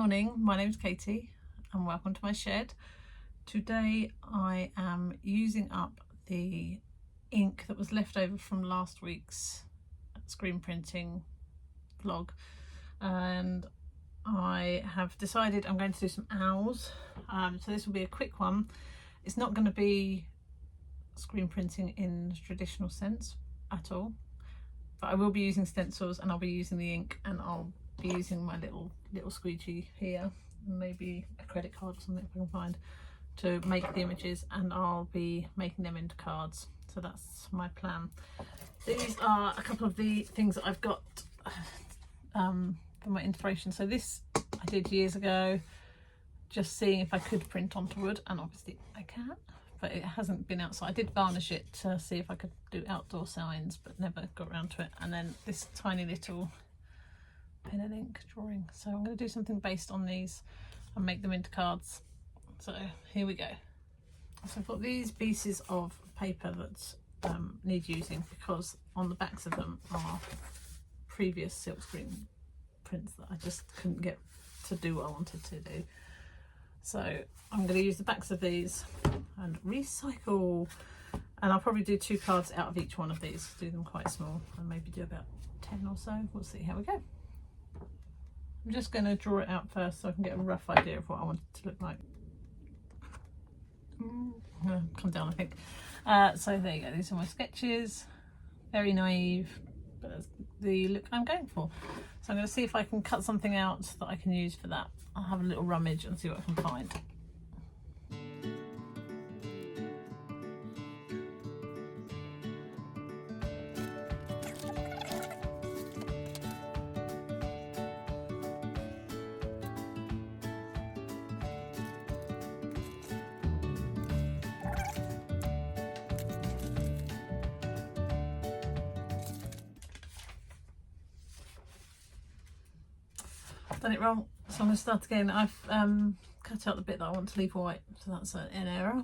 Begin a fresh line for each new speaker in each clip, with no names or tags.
morning, my name's Katie and welcome to my shed. Today I am using up the ink that was left over from last week's screen printing vlog, and I have decided I'm going to do some owls. So this will be a quick one. It's not going to be screen printing in the traditional sense at all, but I will be using stencils and I'll be using the ink, and I'll be using my little squeegee here, maybe a credit card or something if I can find, to make the images, and I'll be making them into cards. So that's my plan. These are a couple of the things that I've got for my inspiration. So this I did years ago, just seeing if I could print onto wood, and obviously I can, but it hasn't been outside. I did varnish it to see if I could do outdoor signs, but never got around to it. And then this tiny little pen and ink drawing. So I'm going to do something based on these and make them into cards. So here we go. So I've got these pieces of paper that need using, because on the backs of them are previous silkscreen prints that I just couldn't get to do what I wanted to do. So I'm going to use the backs of these and recycle, and I'll probably do 2 cards out of each one of these, do them quite small, and maybe do about 10 or so. We'll see how we go. I'm just going to draw it out first so I can get a rough idea of what I want it to look like. Come down, I think. So there you go, these are my sketches. Very naive, but that's the look I'm going for. So I'm going to see if I can cut something out that I can use for that. I'll have a little rummage and see what I can find. Done it wrong, so I'm going to start again. I've cut out the bit that I want to leave white, so that's an error.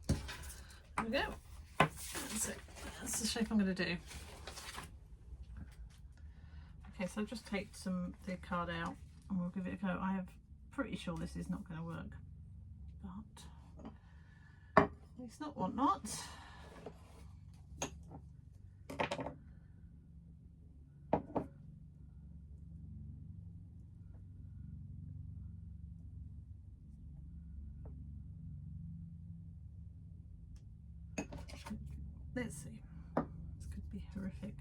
There we go. That's it. That's the shape I'm going to do. Okay, so I've just take the card out and we'll give it a go. I am pretty sure this is not going to work, but it's not what not. Let's see. This could be horrific.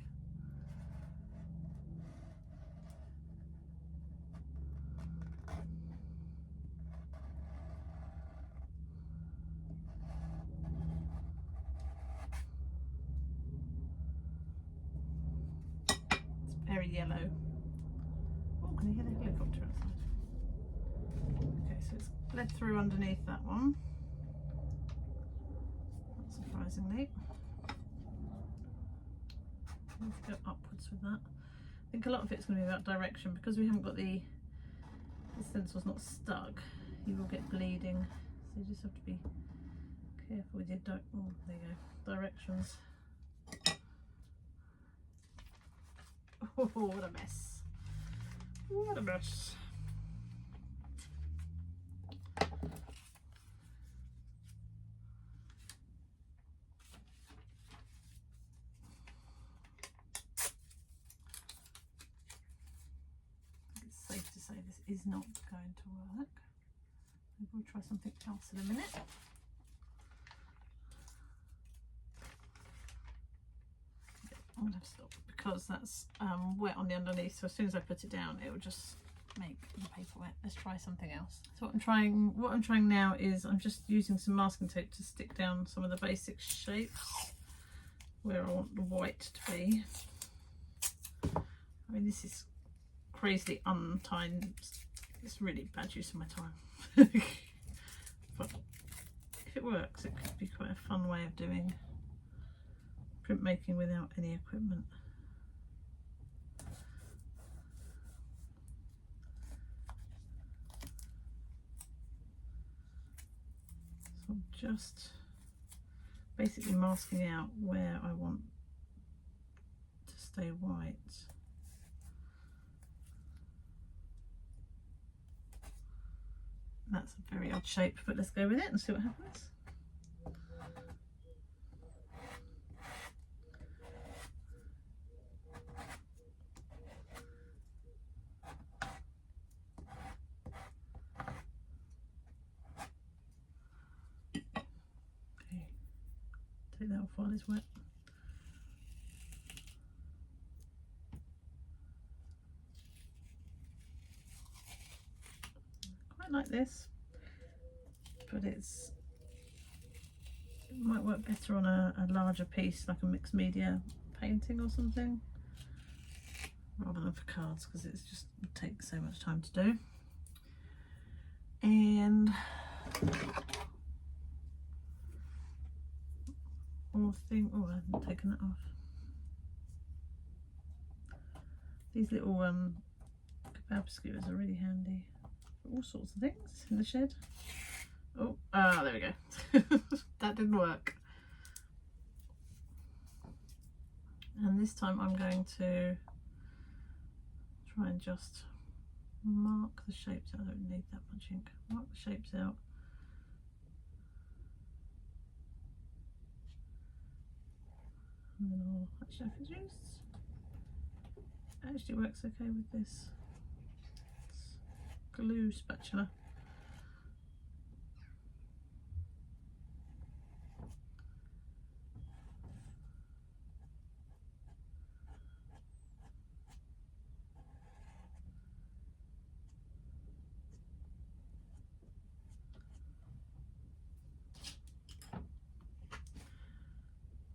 It's very yellow. Oh, can you hear the helicopter outside? Okay, so it's bled through underneath that one, not surprisingly. Let's go upwards with that. I think a lot of it's going to be about direction, because we haven't got the stencil's not stuck. You will get bleeding, so you just have to be careful with your there you go, directions. Oh, what a mess! What a mess! Safe to say this is not going to work. Maybe we'll try something else in a minute. I'm going to have to stop because that's wet on the underneath, so as soon as I put it down it will just make the paper wet. Let's try something else. So what I'm trying now is I'm just using some masking tape to stick down some of the basic shapes where I want the white to be. I mean, this is crazily untimed. It's really bad use of my time. But if it works, it could be quite a fun way of doing printmaking without any equipment. So I'm just basically masking out where I want to stay white. That's a very odd shape, but let's go with it and see what happens. Okay, take that off while it's wet. Quite like this, but it might work better on a larger piece, like a mixed media painting or something, rather than for cards, because it's just it takes so much time to do. And one more thing, oh, I haven't taken that off. These little kebab skewers are really handy for all sorts of things in the shed. Oh, there we go. That didn't work. And this time I'm going to try and just mark the shapes out. I don't need that much ink. Mark the shapes out. And then I'll actually, I can use, it actually works okay with this glue spatula.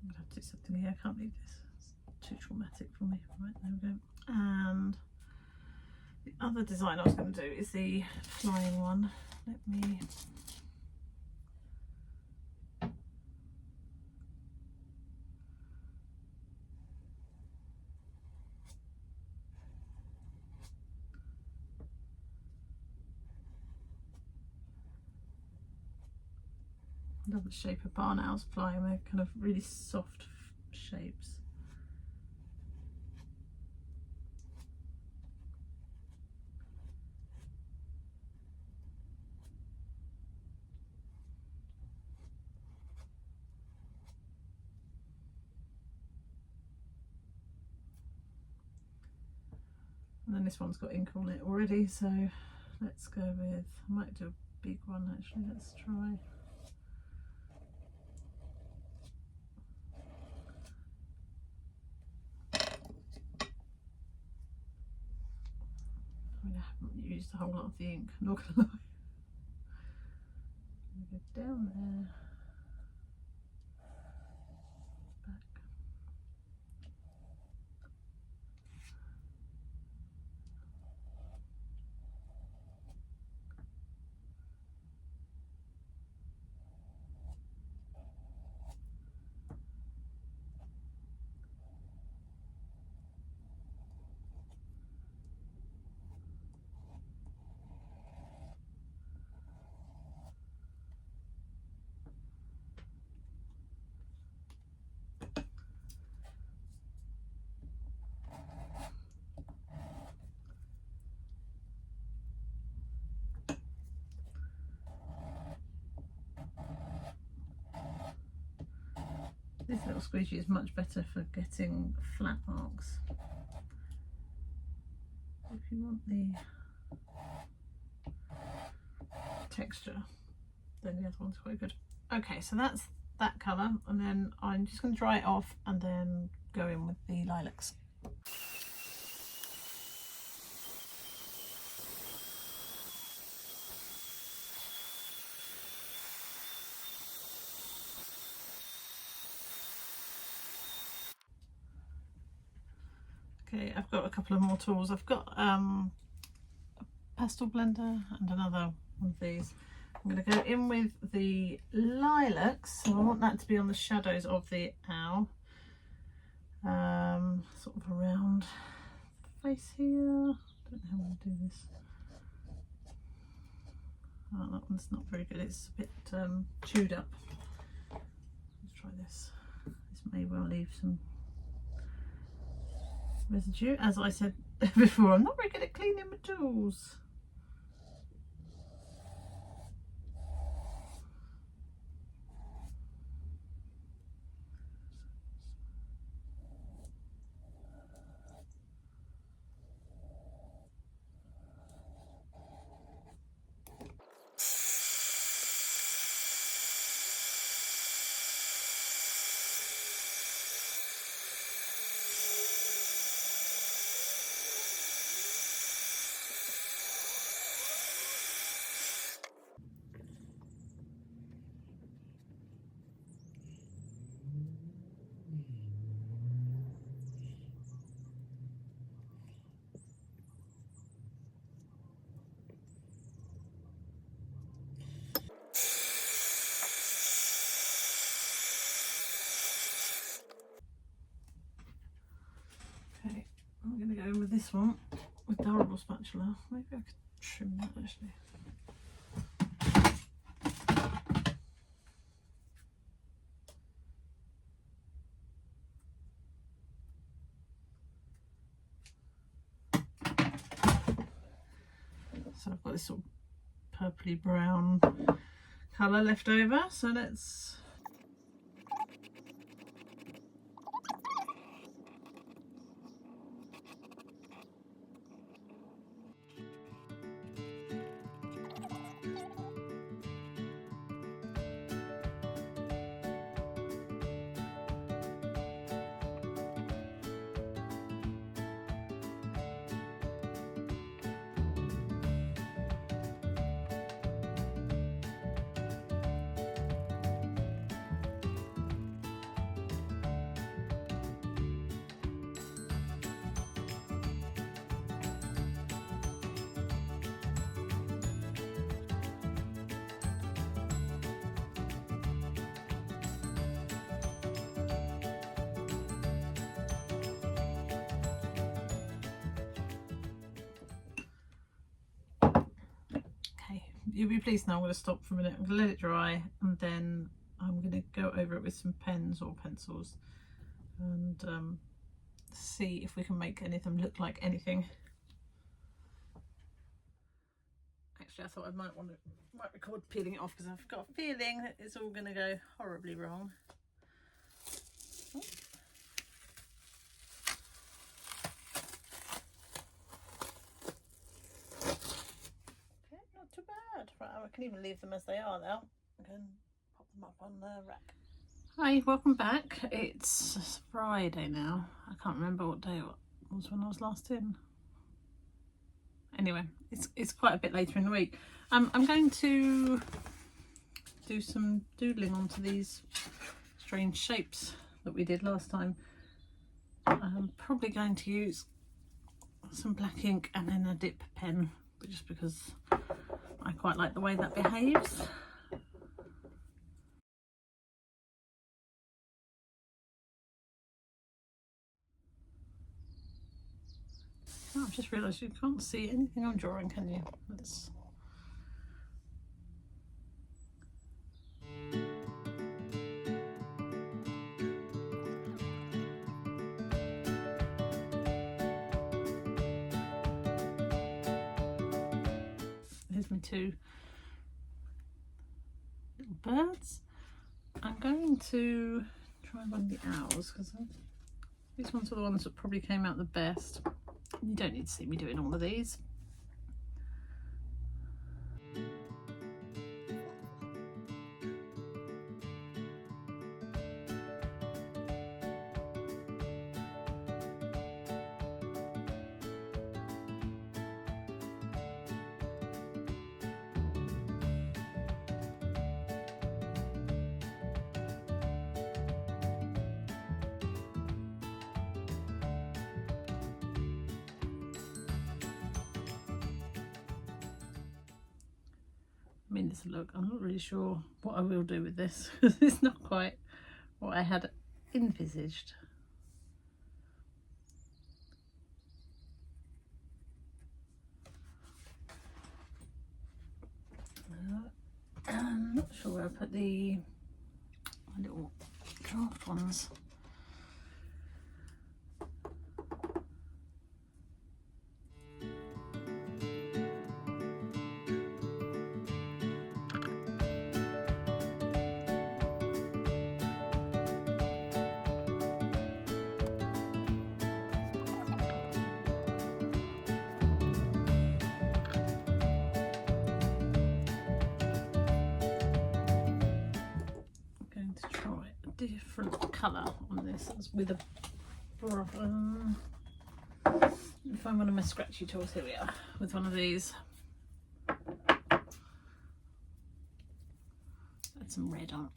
I'm gonna have to do something here. I can't leave this. It's too traumatic for me. Right, there we go. And the other design I was going to do is the flying one. Let me. I love the shape of barn owls flying. They're kind of really soft shapes. And then this one's got ink on it already, so let's go with, I might do a big one actually. Let's try. I mean, I haven't used a whole lot of the ink, not gonna lie. I'm gonna go down there, back. This little squeegee is much better for getting flat marks. If you want the texture, then the other one's quite good. Okay, so that's that colour, and then I'm just going to dry it off and then go in with the lilacs. Okay, I've got a couple of more tools. I've got a pastel blender and another one of these. I'm going to go in with the lilacs, so I want that to be on the shadows of the owl, sort of around the face here. I don't know how I'm going to do this. Oh, that one's not very good, it's a bit chewed up. Let's try this. This may well leave some residue. As I said before, I'm not very good at cleaning my tools. Okay, I'm going to go with this one with the horrible spatula. Maybe I could trim that actually. So I've got this sort of purpley brown colour left over, so let's you'll be pleased now. I'm going to stop for a minute. I'm going to let it dry and then I'm going to go over it with some pens or pencils and see if we can make any of them look like anything. Actually, I thought I might record peeling it off because I've got a feeling that it's all going to go horribly wrong. Oh. Not too bad. Right, I can even leave them as they are now. I can pop them up on the rack. Hi, welcome back. It's Friday now. I can't remember what day it was when I was last in. Anyway, it's quite a bit later in the week. I'm going to do some doodling onto these strange shapes that we did last time. I'm probably going to use some black ink and then a dip pen, just because I quite like the way that behaves. Oh, I've just realised you can't see anything I'm drawing, can you? Let's... Here's my two little birds. I'm going to try one of the owls because these ones are the ones that probably came out the best. You don't need to see me doing all of these. I mean, this look, I'm not really sure what I will do with this because it's not quite what I had envisaged. I'm not sure where I put my little draft ones. To try a different colour on this with a find one of my scratchy tools. Here we are with one of these. Add some red on.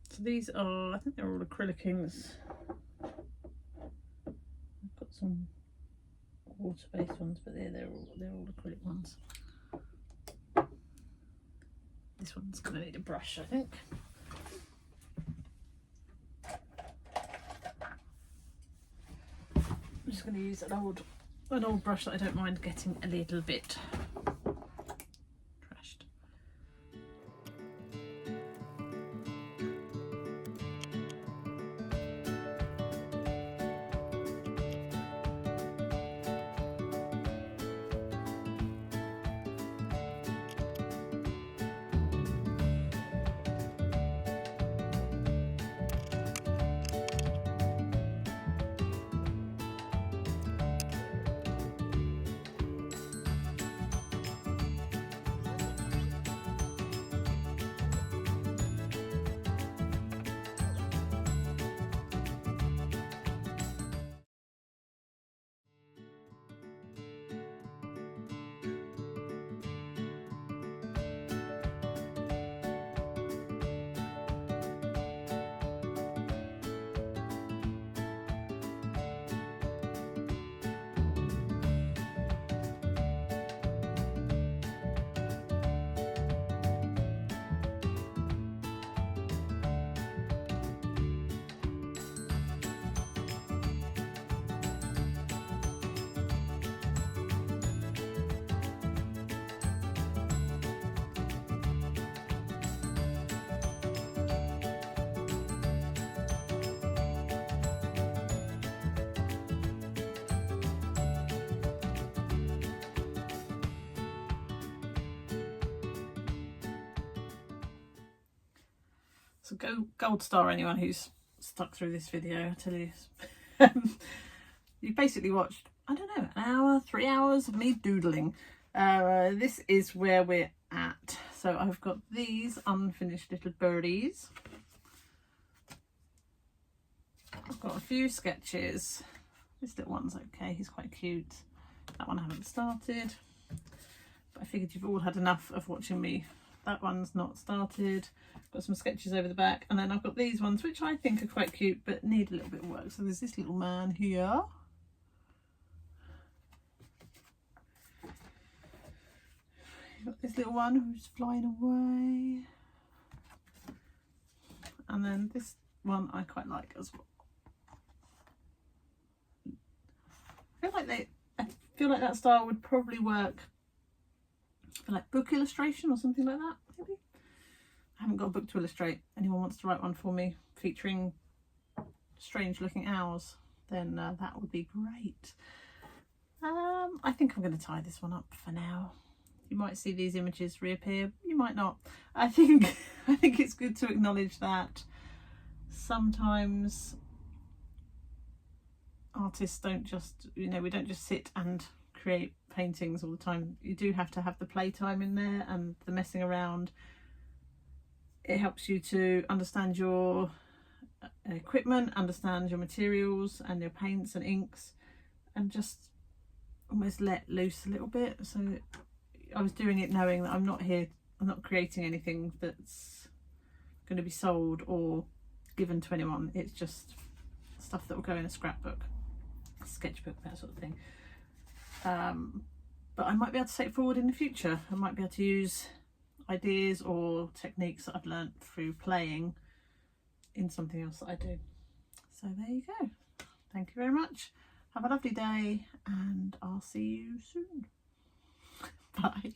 So these are, I think they're all acrylic inks. I've got some water-based ones, but they're all acrylic ones. This one's going to need a brush, I think. I'm just going to use an old brush that I don't mind getting a little bit trashed. So go gold star anyone who's stuck through this video, I tell you. You've basically watched, I don't know, an hour, 3 hours of me doodling. This is where we're at. So I've got these unfinished little birdies. I've got a few sketches. This little one's okay, he's quite cute. That one I haven't started. But I figured you've all had enough of watching me. That one's not started. Got some sketches over the back, and then I've got these ones which I think are quite cute but need a little bit of work. So there's this little man here. You've got this little one who's flying away. And then this one I quite like as well. I feel like that style would probably work for like book illustration or something like that, maybe. I haven't got a book to illustrate. Anyone wants to write one for me featuring strange looking owls, then that would be great. I think I'm going to tie this one up for now. You might see these images reappear, you might not. I think it's good to acknowledge that sometimes artists don't just, we don't just sit and create paintings all the time. You do have to have the playtime in there and the messing around. It helps you to understand your equipment, understand your materials and your paints and inks, and just almost let loose a little bit. So I was doing it knowing that I'm not creating anything that's going to be sold or given to anyone. It's just stuff that will go in a scrapbook. sketchbook, that sort of thing. But I might be able to take it forward in the future. I might be able to use ideas or techniques that I've learnt through playing in something else that I do. So there you go. Thank you very much. Have a lovely day, and I'll see you soon. Bye.